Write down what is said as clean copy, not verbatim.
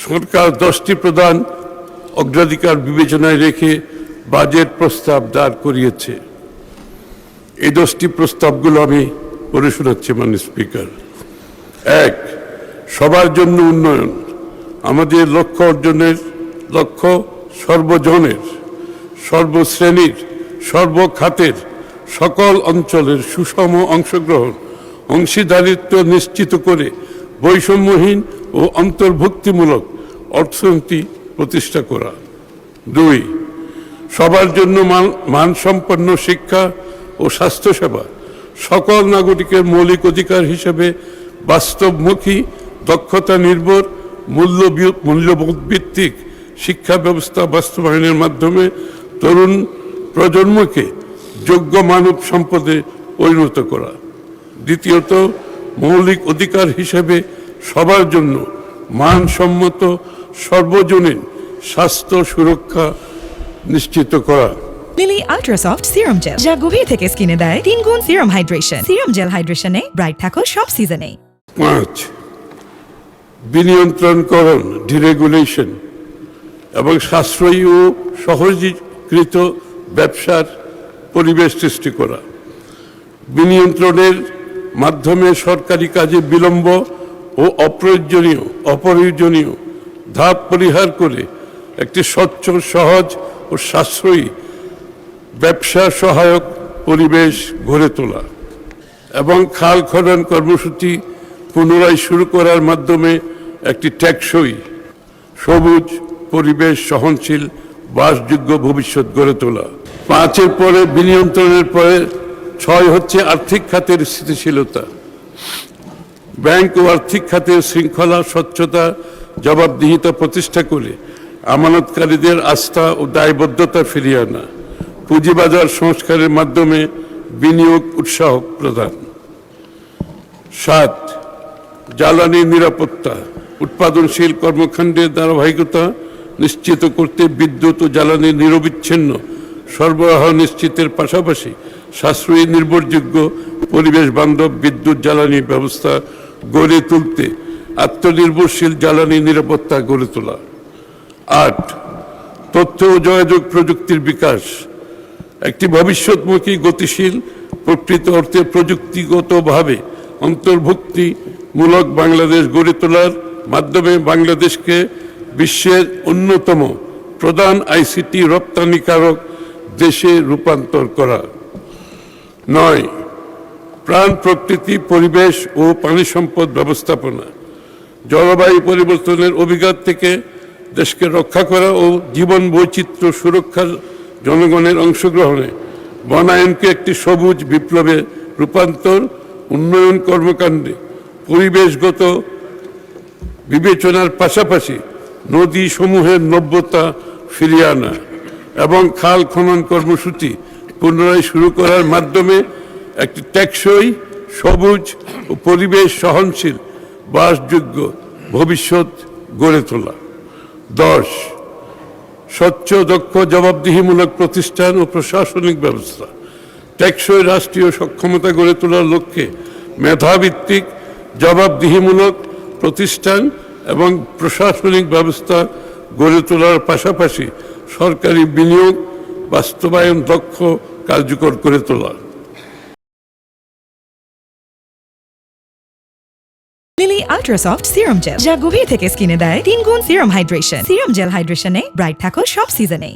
সরকার 10টি প্রধান অগ্রাধিকার বিবেচনায় রেখে বাজেট প্রস্তাব দাঁড় করিয়েছে। এই 10টি প্রস্তাবগুলো আমি পড়ে শোনাচ্ছি মাননীয় স্পিকার। 1, সবার জন্য উন্নয়ন। আমাদের লক্ষ্য অর্জনের লক্ষ্য সর্বজনের, সর্বশ্রেণীর, সর্বখাতের, সকল অঞ্চলের সুষম অংশগ্রহণ, অংশীদারিত্ব নিশ্চিত করে বৈষম্যহীন ও অন্তর্ভুক্তিমূলক অর্থনীতি প্রতিষ্ঠা করা। 2, সবার জন্য মানসম্পন্ন শিক্ষা ও স্বাস্থ্যসেবা সকল নাগরিকের মৌলিক অধিকার হিসেবে বাস্তবমুখী, দক্ষতা নির্ভর, মূল্যবোধ ভিত্তিক শিক্ষা ব্যবস্থা বাস্তবায়নের মাধ্যমে তরুণ প্রজন্মকে যোগ্য মানব সম্পদে পরিণত করা। দ্বিতীয়ত, মৌলিক অধিকার হিসেবে সবার জন্য মানসম্মত সর্বজনীন স্বাস্থ্য সুরক্ষা নিশ্চিত করা। Lily ultra soft serum gel, যা গভীর থেকে স্কিনে দেয় 3 গুণ সিরাম হাইড্রেশন। সিরাম জেল হাইড্রেশনে ব্রাইট থাকো সব সিজনে। 5, বিনিয়ন্ত্রণকরণ, ডিরেগুলেশন এবং সাশ্রয়ী ও সহজীকৃত ব্যবসার পরিবেশ সৃষ্টি করা। বিনিয়ন্ত্রণের মাধ্যমে সরকারি কাজে বিলম্ব ও অপ্রয়োজনীয় ধাপ পরিহার করে একটি স্বচ্ছ, সহজ ও সাশ্রয়ী ব্যবসা সহায়ক পরিবেশ গড়ে তোলা এবং খাল খনন কর্মসূচি পুনরায় শুরু করার মাধ্যমে একটি টেকসই, সবুজ, পরিবেশ সহনশীল, বাসযোগ্য ভবিষ্যৎ গড়ে তোলা। 5-এর পরে বিনিয়ন্ত্রণের পরে 6 হচ্ছে আর্থিক খাতের স্থিতিশীলতা। ব্যাংক ও আর্থিক খাতের শৃঙ্খলা, স্বচ্ছতা, জবাবদিহিতা প্রতিষ্ঠা করে আমানতকারীদের আস্থা ও দায়বদ্ধতা ফিরিয়ে আনা। পুঁজিবাজার সংস্কারের মাধ্যমে বিনিয়োগ উৎসাহ প্রদান। 7, জ্বালানি নিরাপত্তা। উৎপাদনশীল কর্মকাণ্ডের ধারাবাহিকতা নিশ্চিত করতে বিদ্যুৎ ও জ্বালানি নিরবিচ্ছিন্ন সরবরাহ নিশ্চিতের পাশাপাশি সাশ্রয়ী, নির্ভরযোগ্য, পরিবেশ বান্ধব বিদ্যুৎ জ্বালানি ব্যবস্থা গড়ে তুলতে আত্মনির্ভরশীল জ্বালানি নিরাপত্তা গড়ে তোলা। 8, তথ্য ও যোগাযোগ প্রযুক্তির বিকাশ। একটি ভবিষ্যৎমুখী, গতিশীল, প্রকৃত অর্থে প্রযুক্তিগতভাবে অন্তর্ভুক্তিমূলক বাংলাদেশ গড়ে তোলার মাধ্যমে বাংলাদেশকে বিশ্বের অন্যতম প্রধান আইসিটি রপ্তানিকারক দেশে রূপান্তর করা। 9, প্রাণ প্রকৃতি, পরিবেশ ও পানি সম্পদ ব্যবস্থাপনা। জলবায়ু পরিবর্তনের অভিঘাত থেকে দেশকে রক্ষা করা ও জীবন বৈচিত্র্য সুরক্ষার জনগণের অংশগ্রহণে বনায়নকে একটি সবুজ বিপ্লবে রূপান্তর, উন্নয়ন কর্মকাণ্ডে পরিবেশগত বিবেচনার পাশাপাশি নদী সমূহের নব্যতা ফিরিয়ে আনা এবং খাল খনন কর্মসূচি পুনরায় শুরু করার মাধ্যমে একটি টেকসই, সবুজ ও পরিবেশ সহনশীল, বাসযোগ্য ভবিষ্যৎ গড়ে তোলা। 10, স্বচ্ছ, দক্ষ, জবাবদিহিমূলক প্রতিষ্ঠান ও প্রশাসনিক ব্যবস্থা। টেকসই রাষ্ট্রীয় সক্ষমতা গড়ে তোলার লক্ষ্যে মেধাভিত্তিক, জবাবদিহিমূলক প্রতিষ্ঠান এবং প্রশাসনিক ব্যবস্থা গড়ে তোলার পাশাপাশি সরকারি বিনিয়োগ বাস্তবায়ন দক্ষ, কার্যকর করে তোলা। Lily ultra soft serum gel, যা গভীর থেকে স্কিনে দেয় 3 গুণ সিরাম হাইড্রেশন। সিরাম জেল হাইড্রেশনে ব্রাইট থাকো সব সিজনে।